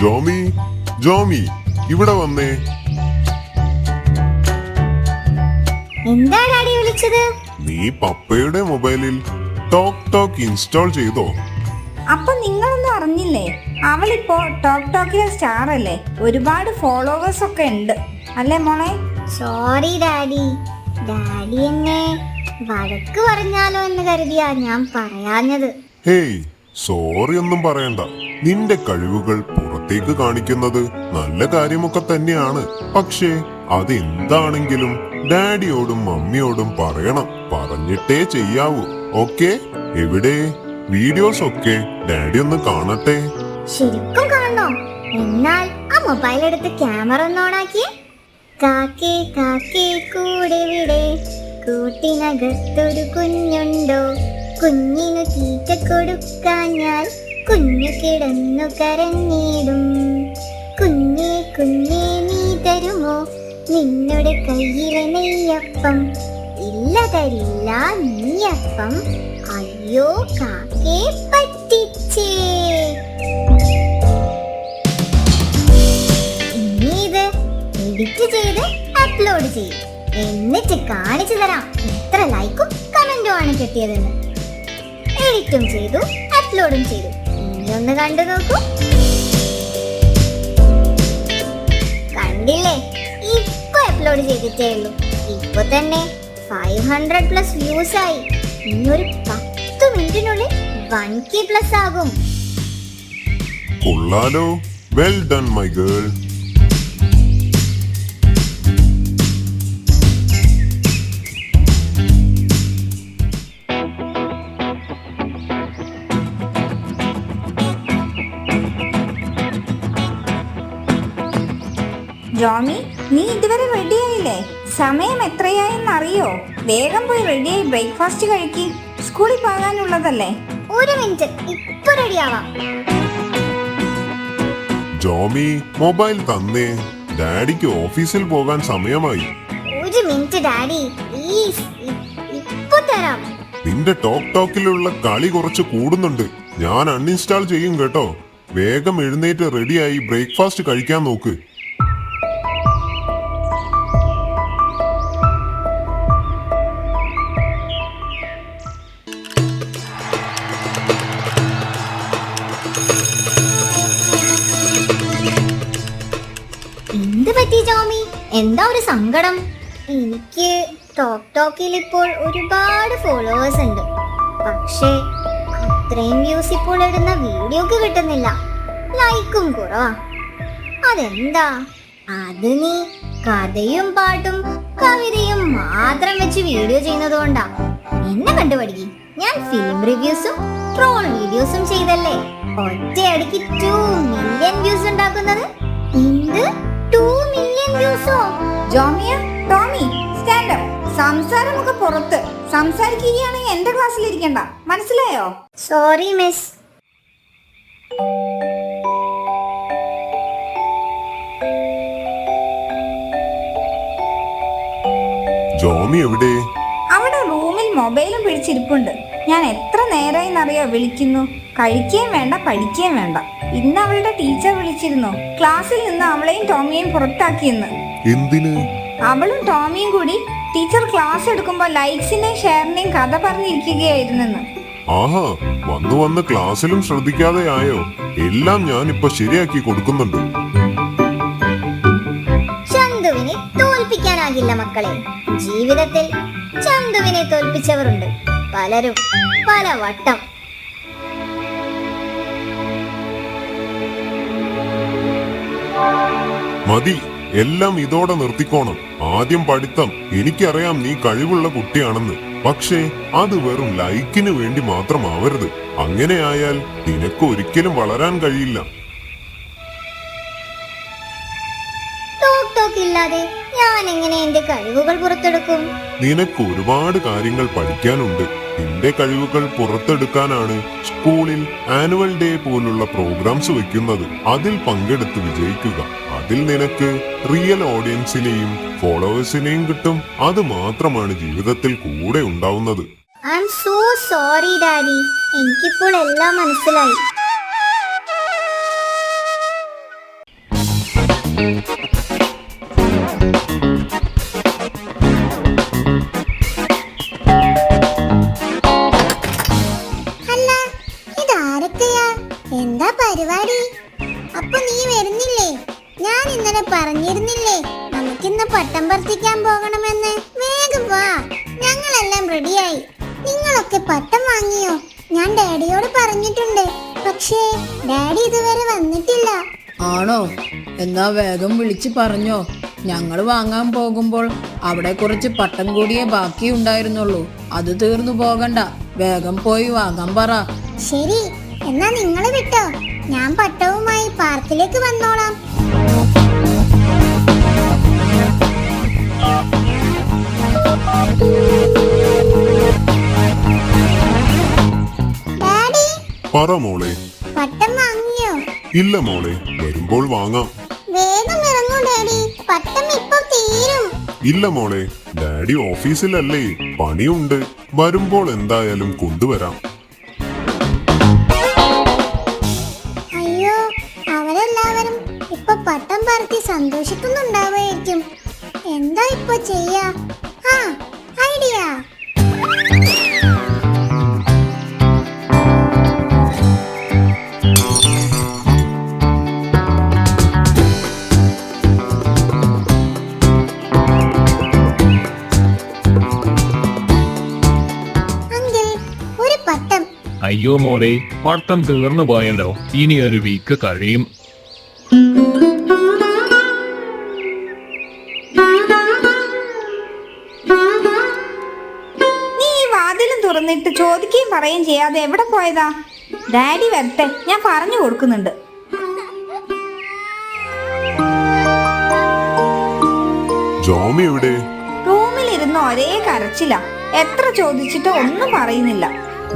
ജോമി, ജോമി, ഇവിടെ വന്നേ. എന്താ ഡാഡി വിളിച്ചത്? നീ പപ്പയുടെ മൊബൈലിൽ ടോക്ക് ടോക്ക് ഇൻസ്റ്റാൾ ചെയ്തോ? അപ്പൊ നിങ്ങളൊന്നും അറിഞ്ഞില്ലേ? അവളിപ്പോ ടോക്ക് ടോക്കിലെ സ്റ്റാർ അല്ലേ, ഒരുപാട് ഫോളോവേഴ്സ് ഒക്കെ ഉണ്ട് അല്ലേ മോളെ? സോറി ഡാഡി, ഡാഡി എന്നെ വഴക്ക് പറഞ്ഞാലോ എന്ന് കരുതിയാ ഞാൻ പറയാഞ്ഞത്. ഹേയ്, സോറി ഒന്നും പറയണ്ട. നിന്റെ കഴിവുകൾ പുറത്തേക്ക് കാണിക്കുന്നത് നല്ല കാര്യമൊക്കെ തന്നെയാണ്. പക്ഷേ അതെന്താണെങ്കിലും ഡാഡിയോടും മമ്മിയോടും പറയണം. പറഞ്ഞിട്ടേ ചെയ്യാവൂ. ഓക്കെ? എവിടെ വീഡിയോസ് ഒക്കെ ഡാഡി ഒന്ന് കാണട്ടെ. ശരിക്കും കാണണോ? എന്നാൽ ആ മൊബൈൽ എടുത്ത് ക്യാമറ ഒന്ന് ഓണാക്കിയേ. കാക്കേ കാക്കേ കൂടെ വിടെ, കൂട്ടിനകത്തൊരു കുഞ്ഞുണ്ടോ, കുഞ്ഞിനു തീറ്റ കൊടുക്കാഞ്ഞാൽ കുഞ്ഞു കിടന്നു കരഞ്ഞിടും. കുഞ്ഞേ കുഞ്ഞേ നീ തരുമോ നിന്നുടെ കയ്യിലെ നെയ്യപ്പം? ഇല്ല തരില്ല നീയപ്പം. അയ്യോ കാക്കേ പറ്റിച്ചേ. ഇനി ഇത് എഡിറ്റ് ചെയ്ത് അപ്ലോഡ് ചെയ്യും. എന്നിട്ട് കാണിച്ചു തരാം എത്ര ലൈക്കും കമന്റും ആണ് കിട്ടിയതെന്ന്. എഡിറ്റും ചെയ്തു, അപ്ലോഡും ചെയ്തു. ഇനി ഒന്ന് കണ്ടു നോക്കൂ. കണ്ടില്ലേ? ഇപ്പൊ അപ്ലോഡ് ചെയ്തിട്ടേ ഉള്ളൂ. ഇപ്പൊ തന്നെ 500+ വ്യൂസ് ആയി. ഇനിയൊരു 10 മിനിറ്റിനുള്ളിൽ 1K+ ആകും. കൊള്ളാലോ. Well done my girl. Jomi, നീ ഇതുവരെ റെഡിയായില്ലേ? സമയം എത്രയായെന്നറിയോ? വേഗം പോയി റെഡിയായി ബ്രേക്ക്ഫാസ്റ്റ് കഴിക്കി. സ്കൂളിൽ പോകാനുള്ളതല്ലേ. ഒരു മിനിറ്റ്, ഇപ്പൊ റെഡിയാവാം. ജോമി, മൊബൈൽ തന്നേ. ഡാഡിക്ക് ഓഫീസിൽ പോകാൻ സമയമായി. ഒരു മിനിറ്റ് ഡാഡി, പ്ലീസ്. ഇപ്പൊ തരാം. നിന്റെ ടോക്ക് ടോക്കിലുള്ള കളി കുറച്ച് കൂടുന്നുണ്ട്. ഞാൻ അൺഇൻസ്റ്റാൾ ചെയ്യും കേട്ടോ. വേഗം എഴുന്നേറ്റ് റെഡിയായി ബ്രേക്ക്ഫാസ്റ്റ് കഴിക്കാൻ നോക്ക്. എന്ത് പറ്റി ജോമി? എന്താ ഒരു സങ്കടം? എനിക്ക് ടോക്ക് ടോക്കിൽ ഇപ്പോൾ ഒരുപാട് ഫോളോവേഴ്സ് ഉണ്ട്. പക്ഷേ അത്രയും വ്യൂസ് ഇപ്പോൾ ഇടുന്ന വീഡിയോക്ക് കിട്ടുന്നില്ല. ലൈക്കും കുറവാ. അതെന്താ? അത് നീ കഥയും പാട്ടും കവിതയും മാത്രം വെച്ച് വീഡിയോ ചെയ്യുന്നത് കൊണ്ടാ. എന്നെ കണ്ടുപഠിക്കി. ഞാൻ ഫിലിം റിവ്യൂസും ട്രോൾ വീഡിയോസും ചെയ്തല്ലേ ഒറ്റയടിക്ക് 2 മില്യൺ വ്യൂസ് ഉണ്ടാക്കുന്നത്. എന്ത് 2 മില്യൺ വ്യൂസോ? Jomiya, Tommy, stand up. സംസാരമൊക്കെ പുറത്ത്. സംസാരിക്കുകയാണെങ്കിൽ എന്റെ ക്ലാസ്സിൽ ഇരിക്കണ്ട, മനസ്സിലായോ? Sorry miss. ജോമി എവിടെ? അവിടെ റൂമിൽ മൊബൈലും പിടിച്ചിരിപ്പുണ്ട്. ഞാൻ എത്ര നേരമായിന്നറിയോ വിളിക്കുന്നു. കഴിക്കുകയും വേണ്ട, പഠിക്കുകയും വേണ്ട. ഇന്ന് അവളുടെ ടീച്ചർ വിളിച്ചിരുന്നു. ക്ലാസ്സിൽ നിന്ന് അവളെയും ടോമിയെയും പുറത്താക്കിയെന്ന്. എന്തിന്? അവളും ടോമിയും കൂടി ടീച്ചർ ക്ലാസ് എടുക്കുമ്പോ ലൈക്സിനെയും ഷെയറിനെയും കഥ പറഞ്ഞിരിക്കുകയായിരുന്നെന്ന്. ആഹാ, വന്നു വന്ന് ക്ലാസ്സിലും ശ്രദ്ധിക്കാതെ ആയോ? എല്ലാം ഞാൻ ഇപ്പൊ ശരിയാക്കി കൊടുക്കുന്നുണ്ട്. ചന്തുവിനെ തോൽപ്പിക്കാനാകില്ല മക്കളെ. ജീവിതത്തിൽ ചന്തുവിനെ തോൽപ്പിച്ചവരുണ്ട് പലരും, പല വട്ടം. മതി, എല്ലാം ഇതോടെ നിർത്തിക്കോണം. ആദ്യം പഠിത്തം. എനിക്കറിയാം നീ കഴിവുള്ള കുട്ടിയാണെന്ന്. പക്ഷേ അത് വെറും ലൈക്കിന് വേണ്ടി മാത്രമാവരുത്. അങ്ങനെയായാൽ നിനക്ക് ഒരിക്കലും വളരാൻ കഴിയില്ല. ടോക്ക് ടോക്ക് ഇല്ലാതെ ഞാൻ എങ്ങനെ എന്റെ കഴിവുകൾ പുറത്തെടുക്കും? നിനക്ക് ഒരുപാട് കാര്യങ്ങൾ പഠിക്കാനുണ്ട്. നിന്റെ കഴിവുകൾ പുറത്തെടുക്കാനാണ് സ്കൂളിൽ ആനുവൽ ഡേ പോലുള്ള പ്രോഗ്രാംസ് വെക്കുന്നത്. അതിൽ പങ്കെടുത്ത് വിജയിക്കുക. അതിൽ നിനക്ക് റിയൽ ഓഡിയൻസിനെയും ഫോളോവേഴ്സിനെയും കിട്ടും. അത് മാത്രമാണ് ജീവിതത്തിൽ കൂടെ ഉണ്ടാവുന്നത്. I am so sorry daddy. എനിക്കിപ്പോൾ എല്ലാം മനസ്സിലായി. അല്ല, ഇതാരൊക്കെയാ? എന്താ പരിപാടി? അപ്പൊ നീ വരുന്നില്ലേ? ഞാൻ ഇന്നലെ പറഞ്ഞിരുന്നില്ലേ നമുക്കിന്ന് പട്ടം പറത്തിക്കാൻ പോകണമെന്ന്. വേഗം വാ, ഞങ്ങളെല്ലാം റെഡിയായി. നിങ്ങളൊക്കെ പട്ടം വാങ്ങിയോ? ഞാൻ ഡാഡിയോട് പറഞ്ഞിട്ടുണ്ട്, പക്ഷേ ഡാഡി ഇതുവരെ വന്നിട്ടില്ല. ആണോ? എന്നാ വേഗം വിളിച്ച് പറഞ്ഞോ. ഞങ്ങൾ വാങ്ങാൻ പോകുമ്പോൾ അവിടെ കുറച്ച് പട്ടം കൂടിയേ ബാക്കി ഉണ്ടായിരുന്നുള്ളൂ. അത് തീർന്നു പോകണ്ട, വേഗം പോയി വാങ്ങാൻ പറ. ശരി, എന്നാ നിങ്ങൾ വിട്ടോ, ഞാൻ പട്ടവുമായി പാർക്കിലേക്ക് വന്നോളാം. ഡാഡി, പറ മോളെ. പട്ടം വാങ്ങിയോ? ഇല്ല മോളെ, വരുമ്പോൾ വാങ്ങാം. വേഗം ഇറങ്ങൂ ഡാഡി, പട്ടം ഇപ്പൊ തീരും. ഇല്ല മോളെ, ഡാഡി ഓഫീസിലല്ലേ, പണിയുണ്ട്. വരുമ്പോൾ എന്തായാലും കൊണ്ടുവരാം. അയ്യോ, അവരെല്ലാവരും ഇപ്പൊ പട്ടം പറത്തി സന്തോഷിക്കുന്നുണ്ടാവുമായിരിക്കും. എന്താ ഇപ്പൊ ചെയ്യാ? ആ, ഐഡിയ. അങ്കിൾ, ഒരു പട്ടം. അയ്യോ മോളെ, പട്ടം തീർന്നു പോയല്ലോ. ഇനി ഒരു വീക്ക് കഴിയും. നീ ഈ വാതിലും തുറന്നിട്ട് ചോദിക്കുകയും പറയുകയും ചെയ്യാതെ എവിടെ പോയതാ? ഡാഡി വരട്ടെ, ഞാൻ പറഞ്ഞു കൊടുക്കുന്നുണ്ട്. ജോമി എവിടെ? റൂമിലിരുന്ന് ഒരേ കരച്ചില്ല. എത്ര ചോദിച്ചിട്ട് ഒന്നും പറയുന്നില്ല.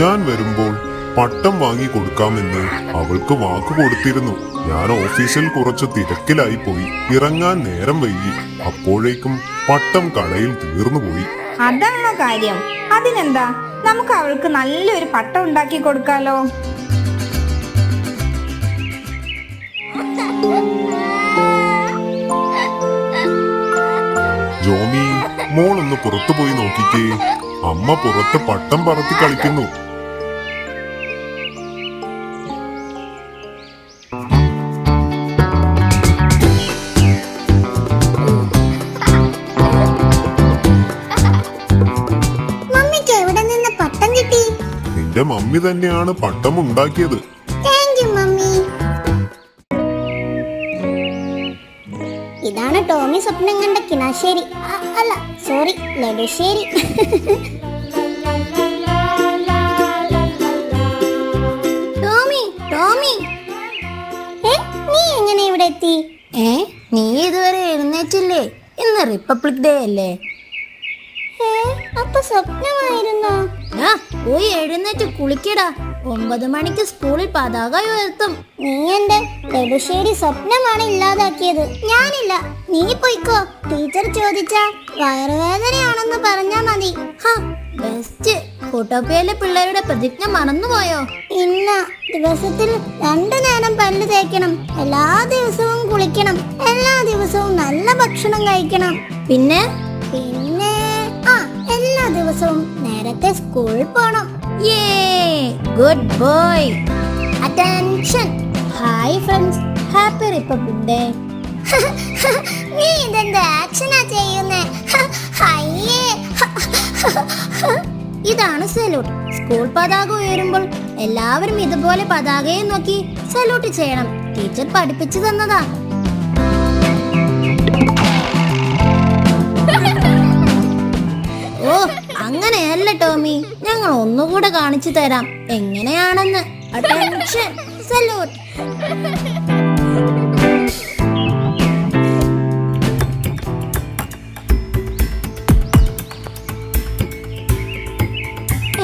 ഞാൻ വരുമ്പോൾ പട്ടം വാങ്ങി കൊടുക്കാമെന്ന് അവൾക്ക് വാക്ക് കൊടുത്തിരുന്നു. ഞാൻ ഓഫീസിൽ കുറച്ച് തിരക്കിലായി പോയി. ഇറങ്ങാൻ നേരം വൈകി. അപ്പോഴേക്കും പട്ടം കടയിൽ തീർന്നുപോയി. അതാണോ കാര്യം? അതിനെന്താ, നമുക്ക് അവൾക്ക് നല്ലൊരു പട്ടം ഉണ്ടാക്കി കൊടുക്കാലോ. ജോമി, മോളൊന്ന് പുറത്തു പോയി നോക്കിക്കേ. അമ്മ പുറത്ത് പട്ടം പറത്തി കളിക്കുന്നു. മമ്മിക്ക് എവിടെ നിന്ന് പട്ടം കിട്ടി? നിന്റെ മമ്മി തന്നെയാണ് പട്ടം ഉണ്ടാക്കിയത്. Thank you mummy. ഇതാണ് ടോമി സ്വപ്നം കണ്ട കിണാശ്ശേരി. അല്ല, സോറി, നെടുശ്ശേരി. ടോമി, ടോമി, നീ എങ്ങനെ ഇവിടെ എത്തി? നീ ഇതുവരെ എഴുന്നേറ്റില്ലേ? ഇന്ന് റിപ്പബ്ലിക് ഡേ അല്ലേ? അപ്പൊ സ്വപ്നമായിരുന്നോ? പോയി എഴുന്നേറ്റ് കുളിക്കടാ. 9 മണിക്ക് സ്കൂളിൽ പതാക ഉയർത്തും. നീ എന്റെ നെടുശ്ശേരി സ്വപ്നമാണ് ഇല്ലാതാക്കിയത്. ഞാനില്ല, നീ പോയിക്കോ. ടീച്ചർ ചോദിച്ചാ വയറുവേദനയാണെന്ന് പറഞ്ഞാ മതി. ബെസ്റ്റ്. ഫോട്ടോപ്പിയയിലെ പിള്ളേരുടെ പ്രതിജ്ഞ മറന്നുപോയോ? ഇല്ല, ദിവസത്തിൽ 2 നേരം പല്ല് തേക്കണം, എല്ലാ ദിവസവും കുളിക്കണം, എല്ലാ ദിവസവും നല്ല ഭക്ഷണം കഴിക്കണം. പിന്നെ എല്ലാ ദിവസവും നേരത്തെ സ്കൂളിൽ പോണം. Good boy. Attention. Hi friends, happy republic day. നീ ഇതെന്ത് ആക്ഷനാ ചെയ്യുന്നേ? അയ്യേ. ഇതാണ് സല്യൂട്ട്. സ്കൂൾ പതാക ഉയരുമ്പോൾ എല്ലാവരും ഇതുപോലെ പതാകയെ നോക്കി സല്യൂട്ട് ചെയ്യണം. ടീച്ചർ പഠിപ്പിച്ചു തന്നതാ. ഓ, അങ്ങനെയല്ല ടോമി, ഞങ്ങൾ ഒന്നുകൂടെ കാണിച്ചു തരാം എങ്ങനെയാണെന്ന്. Attention, salute.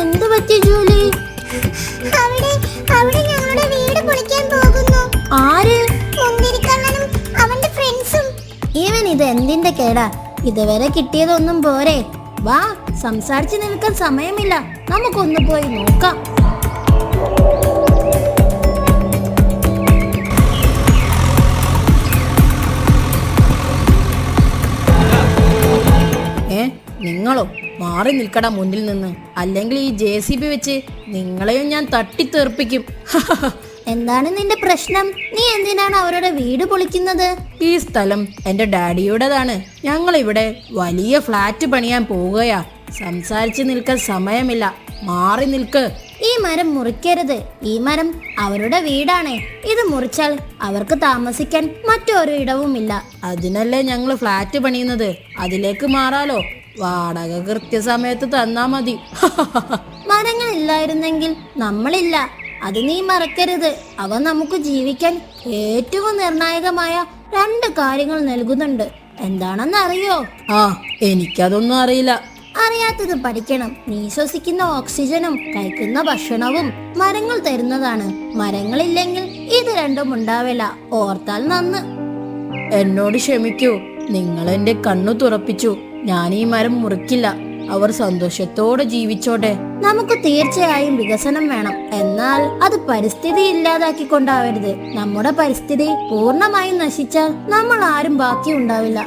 എന്തു പറ്റി ജൂലി? അവിടെ ഞങ്ങളുടെ വീട് പൊളിക്കാൻ പോകുന്നു. ആര്? മുന്തിരിക്കണ്ണനും അവന്റെ ഫ്രണ്ട്സും. ഇവൻ ഇത് എന്തിന്റെ കേടാ? ഇതുവരെ കിട്ടിയതൊന്നും പോരെ. വാ, സംസാരിച്ചു നിൽക്കാൻ സമയമില്ല, നമുക്കൊന്ന് പോയി നോക്കാം. നിങ്ങളോ മാറി നിൽക്കടാ മുന്നിൽ നിന്ന്, അല്ലെങ്കിൽ ഈ JCB വെച്ച് നിങ്ങളെയും ഞാൻ തട്ടിത്തെറിപ്പിക്കും. എന്താണ് നിന്റെ പ്രശ്നം? നീ എന്തിനാണ് അവരുടെ വീട് പൊളിക്കുന്നത്? ഈ സ്ഥലം എന്റെ ഡാഡിയുടേതാണ്. ഞങ്ങൾ ഇവിടെ വലിയ ഫ്ലാറ്റ് പണിയാൻ പോവുകയാ. സംസാരിച്ചു നിൽക്കാൻ സമയമില്ല, മാറി നിൽക്ക്. ഈ മരം മുറിക്കരുത്. ഈ മരം അവരുടെ വീടാണ്. ഇത് മുറിച്ചാൽ അവർക്ക് താമസിക്കാൻ മറ്റൊരു ഇടവുമില്ല. അതിനല്ലേ ഞങ്ങൾ ഫ്ലാറ്റ് പണിയുന്നത്. അതിലേക്ക് മാറാലോ. വാടക കൃത്യസമയത്ത് തന്നാ മതി. മരങ്ങൾ ഇല്ലായിരുന്നെങ്കിൽ നമ്മളില്ല. അത് നീ മറക്കരുത്. അവ നമുക്ക് ജീവിക്കാൻ ഏറ്റവും നിർണായകമായ 2 കാര്യങ്ങൾ നൽകുന്നുണ്ട്. എന്താണെന്ന് അറിയോ? ആ, എനിക്കതൊന്നും അറിയില്ല. അറിയാത്തത് പഠിക്കണം. നീ ശ്വസിക്കുന്ന ഓക്സിജനും കഴിക്കുന്ന ഭക്ഷണവും മരങ്ങൾ തരുന്നതാണ്. മരങ്ങളില്ലെങ്കിൽ ഇത് രണ്ടും ഉണ്ടാവില്ല. ഓർത്താൽ നന്ന്. എന്നോട് ക്ഷമിക്കൂ. നിങ്ങൾ എന്റെ കണ്ണു തുറപ്പിച്ചു. ഞാൻ ഈ മരം മുറിക്കില്ല. അവർ സന്തോഷത്തോടെ ജീവിച്ചോട്ടെ. നമുക്ക് തീർച്ചയായും വികസനം വേണം. എന്നാൽ അത് പരിസ്ഥിതി ഇല്ലാതാക്കിക്കൊണ്ടാവരുത്. നമ്മുടെ പരിസ്ഥിതി പൂർണ്ണമായും നശിച്ചാൽ നമ്മൾ ആരും ബാക്കി ഉണ്ടാവില്ല.